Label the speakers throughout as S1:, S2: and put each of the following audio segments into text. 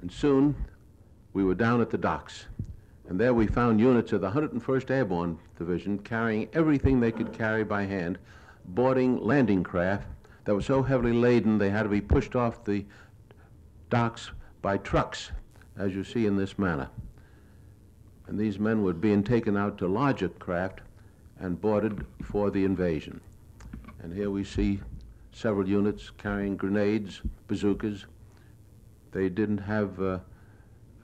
S1: And soon we were down at the docks. And there we found units of the 101st Airborne Division carrying everything they could carry by hand, boarding landing craft that were so heavily laden they had to be pushed off the docks by trucks, as you see in this manner. And these men were being taken out to larger craft and boarded for the invasion. And here we see several units carrying grenades, bazookas. They didn't have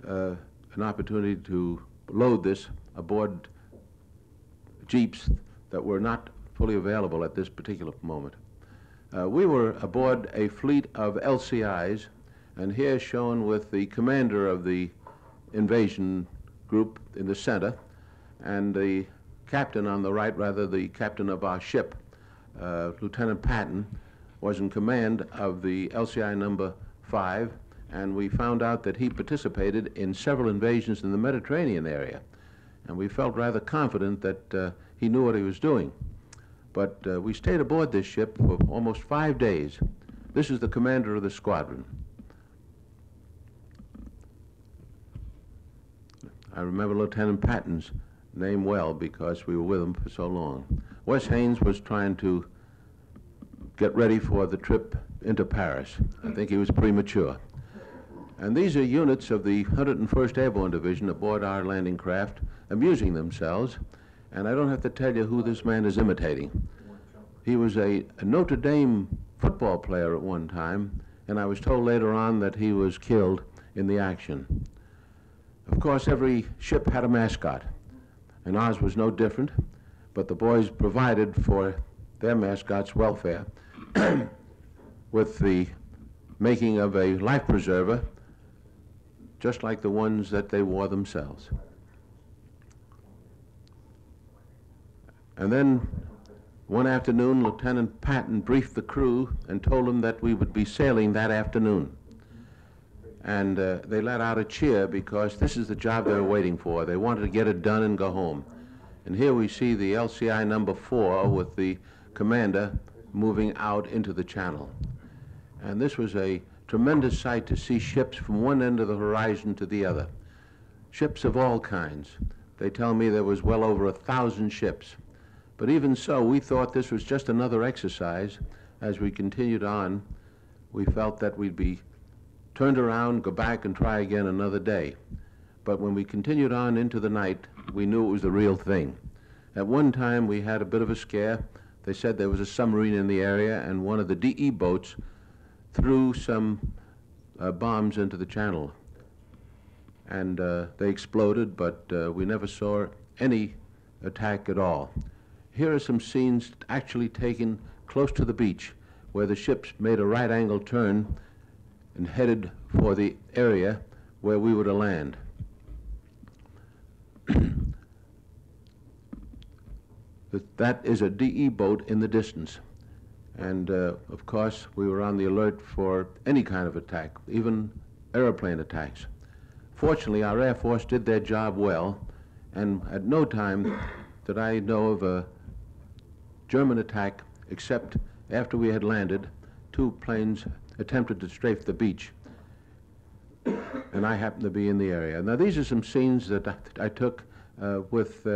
S1: an opportunity to load this aboard jeeps that were not fully available at this particular moment. We were aboard a fleet of LCIs, and here shown with the commander of the invasion group in the center, and the captain on the right, rather the captain of our ship, Lieutenant Patton, was in command of the LCI number 5, and we found out that he participated in several invasions in the Mediterranean area, and we felt rather confident that he knew what he was doing. But we stayed aboard this ship for almost 5 days. This is the commander of the squadron. I remember Lieutenant Patton's name well because we were with him for so long. Wes Haynes was trying to get ready for the trip into Paris. I think he was premature. And these are units of the 101st Airborne Division aboard our landing craft, amusing themselves. And I don't have to tell you who this man is imitating. He was a Notre Dame football player at one time, and I was told later on that he was killed in the action. Of course, every ship had a mascot, and ours was no different, but the boys provided for their mascot's welfare with the making of a life preserver, just like the ones that they wore themselves. And then one afternoon, Lieutenant Patton briefed the crew and told them that we would be sailing that afternoon. And they let out a cheer because this is the job they were waiting for. They wanted to get it done and go home. And here we see the LCI number 4 with the commander moving out into the channel. And this was a tremendous sight to see ships from one end of the horizon to the other. Ships of all kinds. They tell me there was well over 1,000 ships. But even so, we thought this was just another exercise. As we continued on, we felt that we'd be turned around, go back and try again another day. But when we continued on into the night, we knew it was the real thing. At one time, we had a bit of a scare. They said there was a submarine in the area, and one of the DE boats threw some bombs into the channel. And they exploded, but we never saw any attack at all. Here are some scenes actually taken close to the beach, where the ships made a right-angle turn and headed for the area where we were to land. That is a DE boat in the distance. And of course, we were on the alert for any kind of attack, even airplane attacks. Fortunately, our Air Force did their job well, and at no time did I know of a German attack, except after we had landed, 2 planes attempted to strafe the beach, and I happened to be in the area. Now, these are some scenes that I took with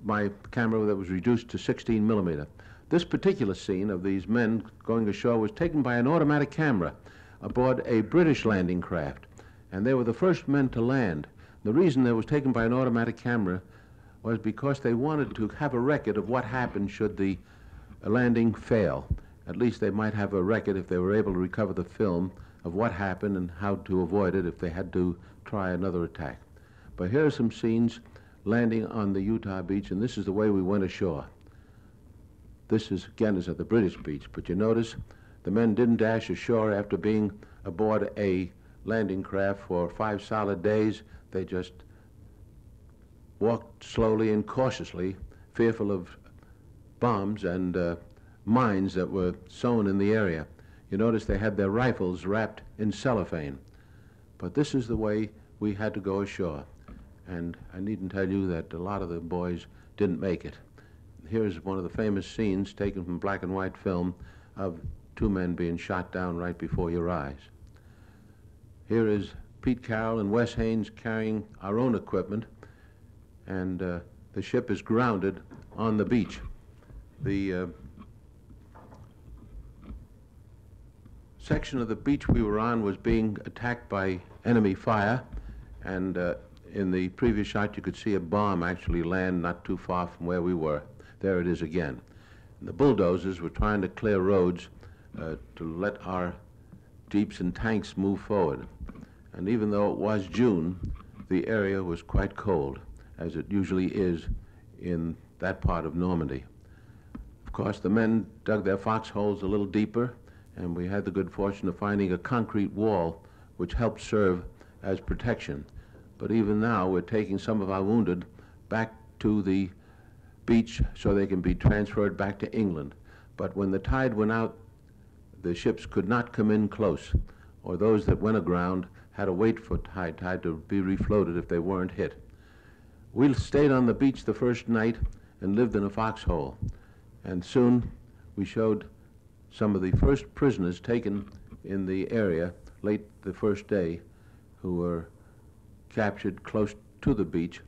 S1: my camera that was reduced to 16 millimeter. This particular scene of these men going ashore was taken by an automatic camera aboard a British landing craft, and they were the first men to land. The reason it was taken by an automatic camera was because they wanted to have a record of what happened should the landing fail. At least they might have a record, if they were able to recover the film, of what happened and how to avoid it if they had to try another attack. But here are some scenes landing on the Utah beach, and this is the way we went ashore. This is, again, is at the British beach, but you notice the men didn't dash ashore after being aboard a landing craft for 5 solid days. They just walked slowly and cautiously, fearful of bombs and mines that were sown in the area. You notice they had their rifles wrapped in cellophane. But this is the way we had to go ashore. And I needn't tell you that a lot of the boys didn't make it. Here's one of the famous scenes taken from black and white film of 2 men being shot down right before your eyes. Here is Pete Carroll and Wes Haynes carrying our own equipment, and the ship is grounded on the beach. The section of the beach we were on was being attacked by enemy fire, and in the previous shot you could see a bomb actually land not too far from where we were. There it is again. And the bulldozers were trying to clear roads to let our jeeps and tanks move forward. And even though it was June, the area was quite cold, as it usually is in that part of Normandy. Of course, the men dug their foxholes a little deeper, and we had the good fortune of finding a concrete wall which helped serve as protection. But even now, we're taking some of our wounded back to the beach so they can be transferred back to England. But when the tide went out, the ships could not come in close, or those that went aground had to wait for high tide to be refloated if they weren't hit. We stayed on the beach the first night and lived in a foxhole, and soon we showed some of the first prisoners taken in the area late the first day, who were captured close to the beach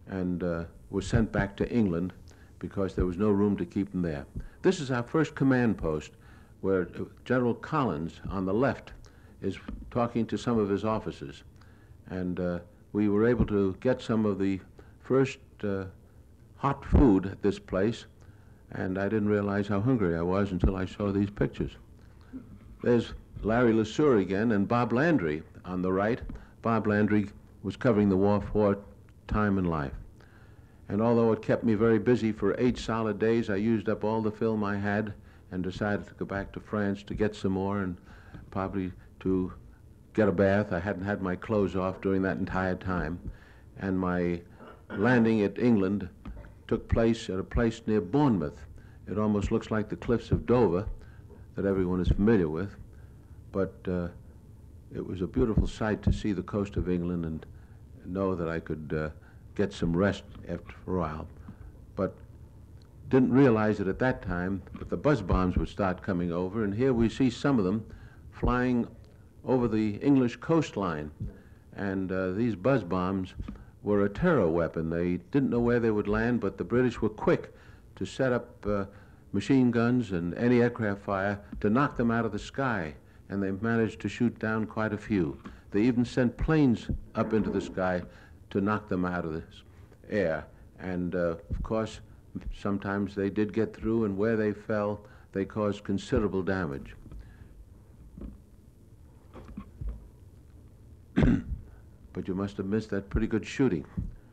S1: and were sent back to England because there was no room to keep them there. This is our first command post, where General Collins on the left is talking to some of his officers, and we were able to get some of the first hot food at this place, and I didn't realize how hungry I was until I saw these pictures. There's Larry LeSueur again, and Bob Landry on the right. Bob Landry was covering the war for Time and Life. And although it kept me very busy for 8 solid days, I used up all the film I had and decided to go back to France to get some more and probably to get a bath. I hadn't had my clothes off during that entire time. And my landing at England took place at a place near Bournemouth. It almost looks like the cliffs of Dover that everyone is familiar with, but it was a beautiful sight to see the coast of England and know that I could get some rest after a while. But didn't realize it at that time that the buzz bombs would start coming over, and here we see some of them flying over the English coastline. And these buzz bombs were a terror weapon. They didn't know where they would land, but the British were quick to set up machine guns and anti-aircraft fire to knock them out of the sky, and they managed to shoot down quite a few. They even sent planes up into the sky to knock them out of the air. And of course, sometimes they did get through, and where they fell, they caused considerable damage. But you must have missed that pretty good shooting.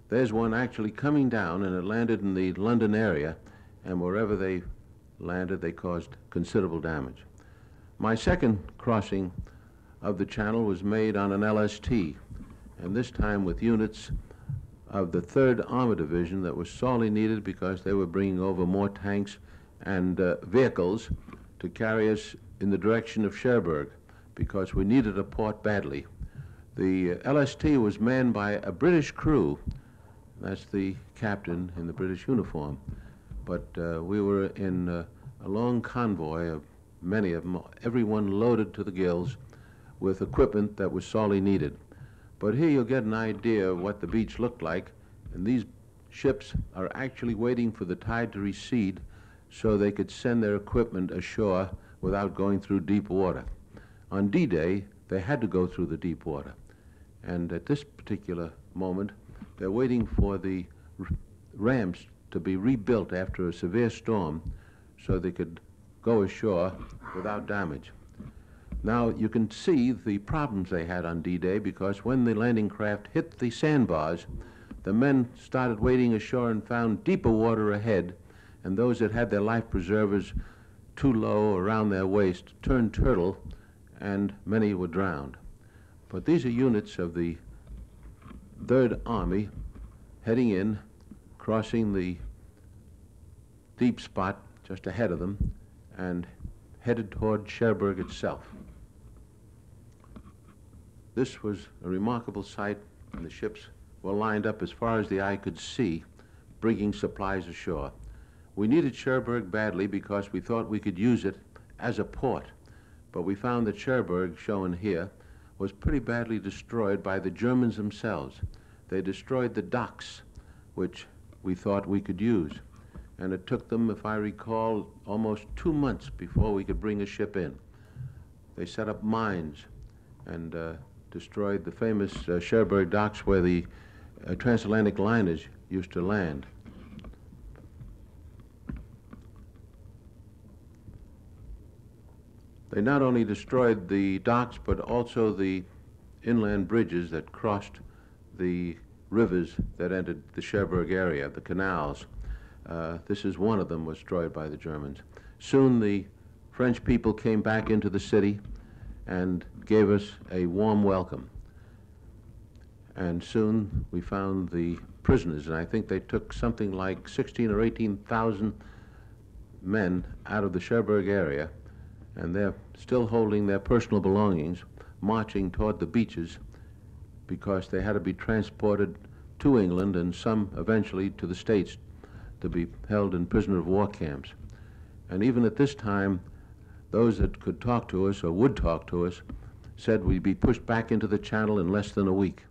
S1: There's one actually coming down, and it landed in the London area, and wherever they landed, they caused considerable damage. My second crossing of the Channel was made on an LST, and this time with units of the 3rd Armored Division that was sorely needed because they were bringing over more tanks and vehicles to carry us in the direction of Cherbourg, because we needed a port badly. The LST was manned by a British crew. That's the captain in the British uniform. But we were in a long convoy of many of them, everyone loaded to the gills with equipment that was sorely needed. But here you'll get an idea of what the beach looked like, and these ships are actually waiting for the tide to recede so they could send their equipment ashore without going through deep water. On D-Day, they had to go through the deep water. And at this particular moment, they're waiting for the ramps to be rebuilt after a severe storm so they could go ashore without damage. Now, you can see the problems they had on D-Day, because when the landing craft hit the sandbars, the men started wading ashore and found deeper water ahead, and those that had their life preservers too low around their waist turned turtle, and many were drowned. But these are units of the 3rd Army heading in, crossing the deep spot just ahead of them, and headed toward Cherbourg itself. This was a remarkable sight, and the ships were lined up as far as the eye could see, bringing supplies ashore. We needed Cherbourg badly because we thought we could use it as a port, but we found that Cherbourg, shown here, was pretty badly destroyed by the Germans themselves. They destroyed the docks, which we thought we could use. And it took them, if I recall, almost 2 months before we could bring a ship in. They set up mines and destroyed the famous Cherbourg docks where the transatlantic liners used to land. They not only destroyed the docks, but also the inland bridges that crossed the rivers that entered the Cherbourg area, the canals. This is one of them was destroyed by the Germans. Soon the French people came back into the city and gave us a warm welcome. And soon we found the prisoners, and I think they took something like 16,000 or 18,000 men out of the Cherbourg area, and they're still holding their personal belongings, marching toward the beaches because they had to be transported to England and some eventually to the States to be held in prisoner of war camps. And even at this time, those that could talk to us or would talk to us said we'd be pushed back into the Channel in less than a week.